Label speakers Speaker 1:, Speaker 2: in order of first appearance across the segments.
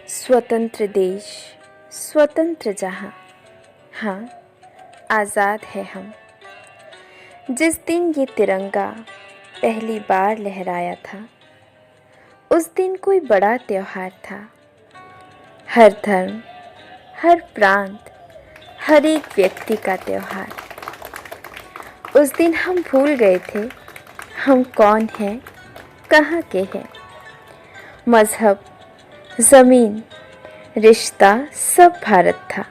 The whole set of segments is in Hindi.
Speaker 1: स्वतंत्र देश, स्वतंत्र जहाँ, हाँ आज़ाद है हम। जिस दिन ये तिरंगा पहली बार लहराया था, उस दिन कोई बड़ा त्योहार था। हर धर्म, हर प्रांत, हर एक व्यक्ति का त्योहार। उस दिन हम भूल गए थे हम कौन हैं, कहाँ के हैं। मज़हब, ज़मीन, रिश्ता सब भारत था।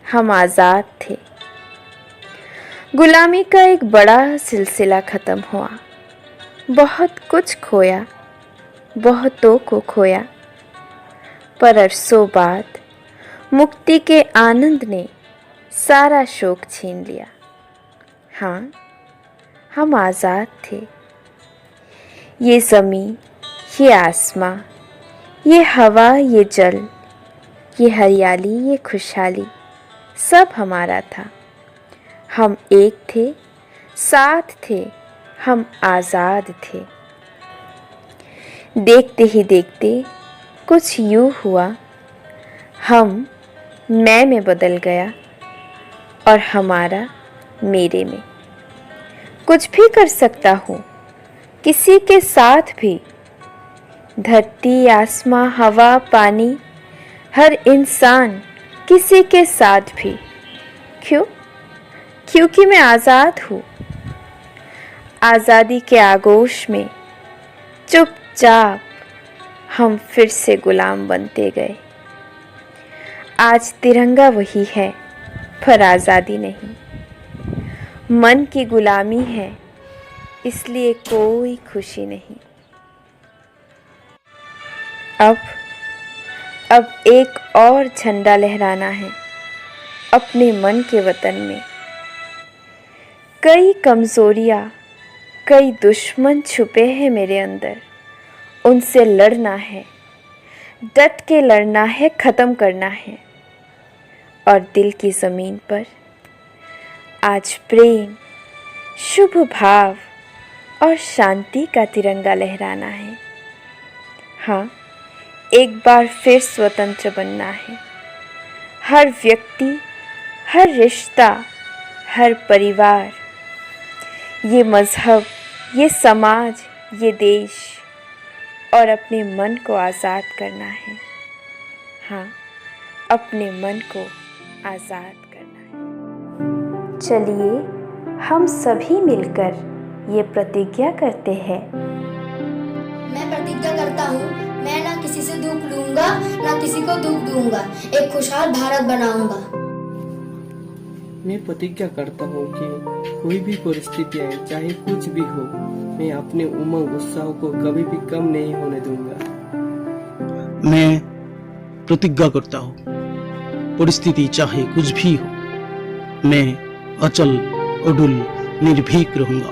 Speaker 1: हम आज़ाद थे। गुलामी का एक बड़ा सिलसिला ख़त्म हुआ। बहुत कुछ खोया, बहुतों को खोया, पर अरसों बाद मुक्ति के आनंद ने सारा शोक छीन लिया। हाँ, हम आज़ाद थे। ये ज़मीन, ये आसमां, ये हवा, ये जल, ये हरियाली, ये खुशहाली सब हमारा था। हम एक थे, साथ थे, हम आज़ाद थे। देखते ही देखते कुछ यूँ हुआ, हम मैं में बदल गया और हमारा मेरे में। कुछ भी कर सकता हूँ, किसी के साथ भी। धरती, आसमां, हवा, पानी, हर इंसान, किसी के साथ भी। क्यों? क्योंकि मैं आज़ाद हूँ। आज़ादी के आगोश में चुपचाप हम फिर से गुलाम बनते गए। आज तिरंगा वही है, पर आज़ादी नहीं। मन की गुलामी है, इसलिए कोई खुशी नहीं। अब एक और झंडा लहराना है अपने मन के वतन में। कई कमज़ोरियाँ, कई दुश्मन छुपे हैं मेरे अंदर। उनसे लड़ना है, डट के लड़ना है, ख़त्म करना है। और दिल की ज़मीन पर आज प्रेम, शुभ भाव और शांति का तिरंगा लहराना है। हाँ, एक बार फिर स्वतंत्र बनना है। हर व्यक्ति, हर रिश्ता, हर परिवार, ये मज़हब, ये समाज, ये देश और अपने मन को आज़ाद करना है। हाँ, अपने मन को आज़ाद करना है। चलिए हम सभी मिलकर ये प्रतिज्ञा करते हैं।
Speaker 2: मैं प्रतिज्ञा करता हूँ, मैं ना किसी से दुख लूंगा, ना किसी को दुख दूंगा। एक खुशहाल भारत बनाऊंगा।
Speaker 3: मैं प्रतिज्ञा करता हूँ कि कोई भी परिस्थिति आए, चाहे कुछ भी हो, मैं अपने उमंग उत्साह को कभी भी कम नहीं होने दूंगा।
Speaker 4: मैं प्रतिज्ञा करता हूँ, परिस्थिति चाहे कुछ भी हो, मैं अचल, अडुल, निर्भीक रहूंगा।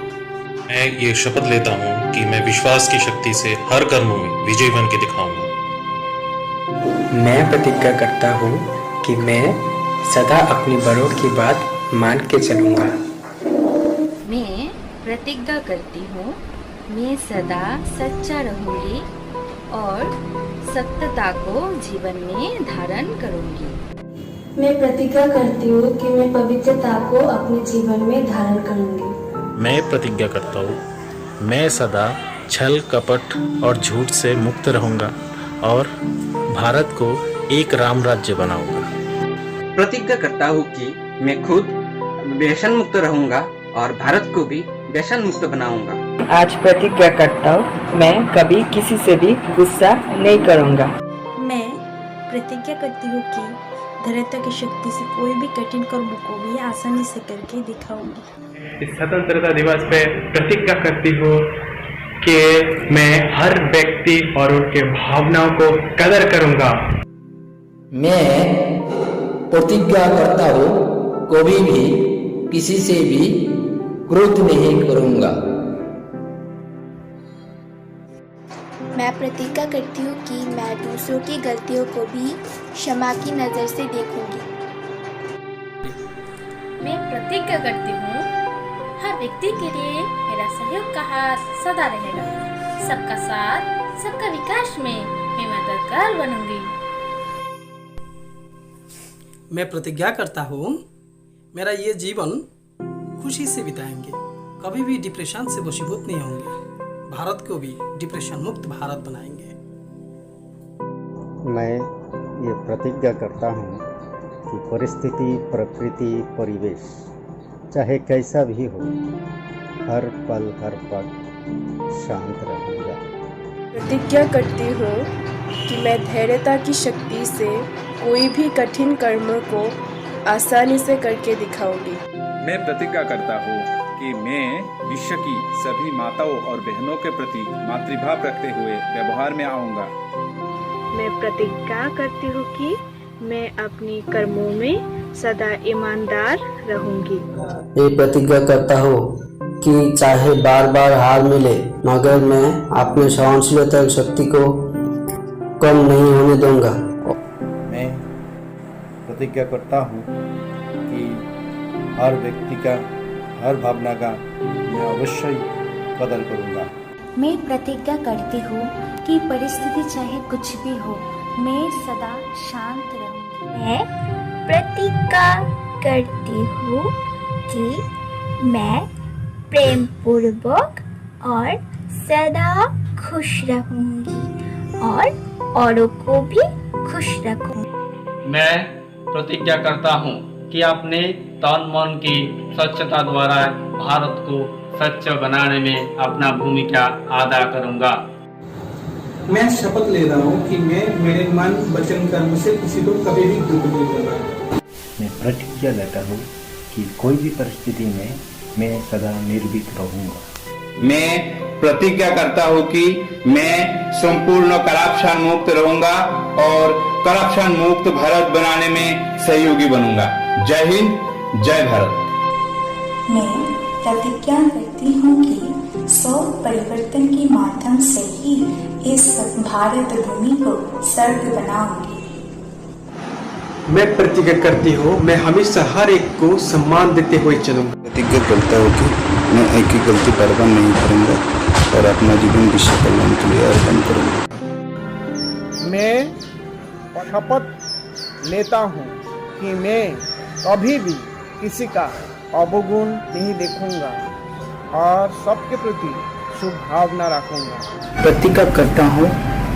Speaker 5: मैं ये शपथ लेता हूँ कि मैं विश्वास की शक्ति से हर कर्म में विजयी बन के दिखाऊंगा।
Speaker 6: मैं प्रतिज्ञा करता हूँ कि मैं सदा अपनी बड़ों की बात मान के चलूंगा।
Speaker 7: मैं प्रतिज्ञा करती हूँ, मैं सदा सच्चा रहूंगी और सत्यता को जीवन में धारण करूंगी।
Speaker 8: मैं प्रतिज्ञा करती हूँ कि मैं पवित्रता को अपने जीवन में धारण करूंगी।
Speaker 5: मैं प्रतिज्ञा करता हूँ, मैं सदा छल, कपट और झूठ से मुक्त रहूंगा और भारत को एक राम राज्य बनाऊंगा।
Speaker 9: प्रतिज्ञा करता हूँ कि मैं खुद व्यसन मुक्त रहूंगा और भारत को भी व्यसन मुक्त बनाऊंगा।
Speaker 10: आज प्रतिज्ञा करता हूँ, मैं कभी किसी से भी गुस्सा नहीं करूँगा।
Speaker 11: मैं प्रतिज्ञा करती हूँ कि धैर्यता की शक्ति से कोई भी कठिन कर्म को भी आसानी से करके दिखाऊंगी।
Speaker 12: इस स्वतंत्रता दिवस पे प्रतिज्ञा करती हूँ कि मैं हर व्यक्ति और उनके भावनाओं को कदर करूँगा।
Speaker 13: मैं प्रतिज्ञा करता हूँ, कभी भी किसी से भी क्रोध नहीं करूँगा।
Speaker 14: मैं प्रतिज्ञा करती हूँ कि मैं दूसरों की गलतियों को भी क्षमा की नज़र से देखूंगी।
Speaker 15: मैं प्रतिज्ञा करती हूँ, हर व्यक्ति के लिए मेरा सहयोग का हाथ सदा रहेगा। सबका साथ, सबका विकास में मैं मददगार बनूंगी।
Speaker 4: मैं प्रतिज्ञा करता हूँ मेरा ये जीवन खुशी से बिताएंगे, कभी भी डिप्रेशन से वशीभूत नहीं होंगे, भारत को भी डिप्रेशन मुक्त भारत बनाएंगे।
Speaker 16: मैं ये प्रतिज्ञा करता हूँ कि परिस्थिति, प्रकृति, परिवेश चाहे कैसा भी हो, हर पल हर पल शांत रहूँगा।
Speaker 8: प्रतिज्ञा करती हूँ कि मैं धैर्यता की शक्ति से कोई भी कठिन कर्म को आसानी से करके दिखाऊंगी।
Speaker 17: मैं प्रतिज्ञा करता हूँ कि मैं विश्व की सभी माताओं और बहनों के प्रति मातृभाव रखते हुए व्यवहार में आऊँगा।
Speaker 11: मैं प्रतिज्ञा करती हूँ कि मैं अपनी कर्मों में सदा ईमानदार रहूंगी।
Speaker 18: ये प्रतिज्ञा करता हूँ कि चाहे बार बार हार मिले मगर मैं अपने सहनशीलता शक्ति को कम नहीं होने दूंगा।
Speaker 19: मैं प्रतिज्ञा करता हूँ कि हर व्यक्ति का, हर भावना का मैं अवश्य ही कदर करूँगा।
Speaker 20: मैं प्रतिज्ञा करती हूँ कि परिस्थिति चाहे कुछ भी हो, मैं सदा शांत रहूँगी।
Speaker 21: मैं प्रतिज्ञा करती हूँ कि मैं प्रेम पूर्वक और सदा खुश रहूँगी और औरों को भी खुश रखूँगी।
Speaker 22: मैं प्रतिज्ञा करता हूँ कि अपने तन मन की स्वच्छता द्वारा भारत को स्वच्छ बनाने में अपना भूमिका अदा करूँगा।
Speaker 4: मैं शपथ ले रहा हूँ कि मैं मेरे मन, वचन, कर्म से किसी को कभी भी दुख नहीं दूंगा।
Speaker 16: मैं प्रतिज्ञा लेता हूँ कि कोई भी परिस्थिति में मैं सदा निर्भीक रहूँगा।
Speaker 17: मैं प्रतिज्ञा करता हूँ कि मैं संपूर्ण करप्शन मुक्त रहूँगा और करप्शन मुक्त भारत बनाने में सहयोगी बनूंगा। जय हिंद, जय भारत।
Speaker 20: मैं प्रतिज्ञा करती हूँ कि सौर परिवर्तन के माध्यम से ही इस भारत भूमि को स्वर्ग बनाऊंगी।
Speaker 3: मैं प्रतिज्ञा करती हूँ मैं हमेशा हर एक को सम्मान देते हुए चलूंगा।
Speaker 19: प्रतिज्ञा करता हूँ कि मैं एक ही गलती बार बार नहीं करूँगा और अपना जीवन विश्व कल्याण के लिए अर्पण करूँगा।
Speaker 23: मैं शपथ लेता हूँ कि मैं कभी भी किसी का अवगुण नहीं देखूंगा और सबके प्रति शुभ भावना रखूंगा।
Speaker 18: प्रतिज्ञा करता हूँ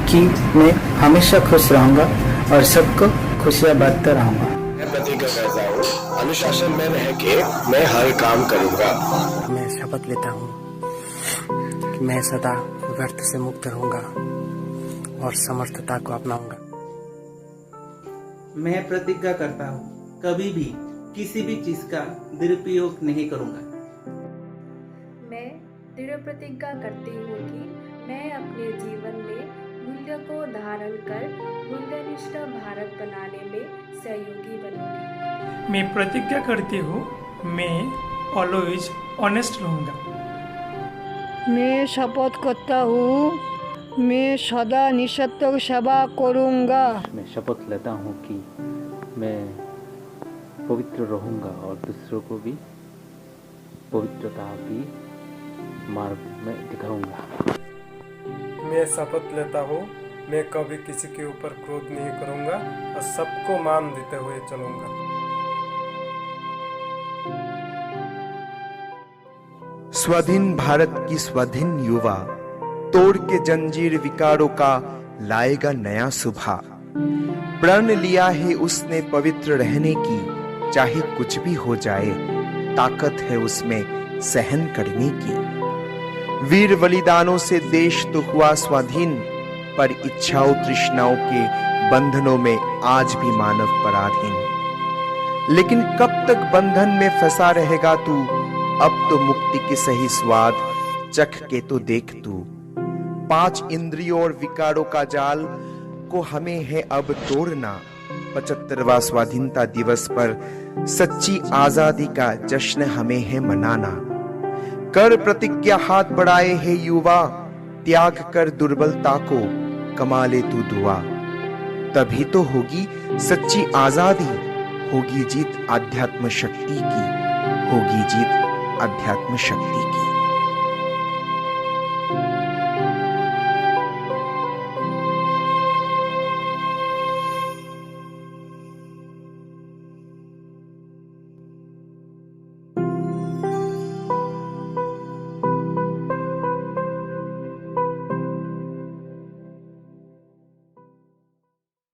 Speaker 18: कि मैं हमेशा खुश रहूंगा और सबको खुशियाँ बांटता रहूंगा।
Speaker 24: मैं प्रतिज्ञा करता हूँ अनुशासन में रह के मैं हर काम करूंगा।
Speaker 3: मैं शपथ लेता हूँ कि मैं सदा व्यर्थ से मुक्त रहूंगा और समर्थता को अपनाऊंगा।
Speaker 25: मैं प्रतिज्ञा करता हूँ कभी भी किसी भी चीज का दुरुपयोग नहीं करूंगा।
Speaker 8: मैं दृढ़ प्रतिज्ञा करती हूँ कि मैं अपने जीवन में मूल्य को धारण कर मूल्यनिष्ठ भारत बनाने में सहयोगी बनूंगी।
Speaker 12: मैं प्रतिज्ञा करती हूँ मैं ऑलवेज ऑनेस्ट रहूँगा।
Speaker 26: मैं शपथ करता हूँ मैं सदा निस्वार्थ सेवा करूँगा।
Speaker 16: मैं शपथ लेता हूँ कि मैं पवित्र रहूँगा और दूसरों को भी पवित्रता की मार्ग में दिखाऊंगा।
Speaker 27: मैं शपथ लेता हूँ मैं कभी किसी के ऊपर क्रोध नहीं करूँगा और सबको मान देते हुए चलूँगा।
Speaker 28: स्वाधीन भारत की स्वाधीन युवा तोड़ के जंजीर विकारों का लाएगा नया सुबह। प्रण लिया है उसने पवित्र रहने की, चाहे कुछ भी हो जाए ताकत है उसमें सहन करने की। वीर बलिदानों से देश तो हुआ स्वाधीन, पर इच्छाओं तृष्णाओं के बंधनों में आज भी मानव पराधीन। लेकिन कब तक बंधन में फंसा रहेगा तू, अब तो मुक्ति के सही स्वाद चख के तो देख तू। 5 इंद्रियों और विकारों का जाल को हमें है अब तोड़ना। 75वां स्वाधीनता दिवस पर सच्ची आजादी का जश्न हमें है मनाना। कर प्रतिज्ञा हाथ बढ़ाए है युवा, त्याग कर दुर्बलता को कमा ले तू दुआ। तभी तो होगी सच्ची आजादी, होगी जीत आध्यात्म शक्ति की, होगी जीत आध्यात्म शक्ति की।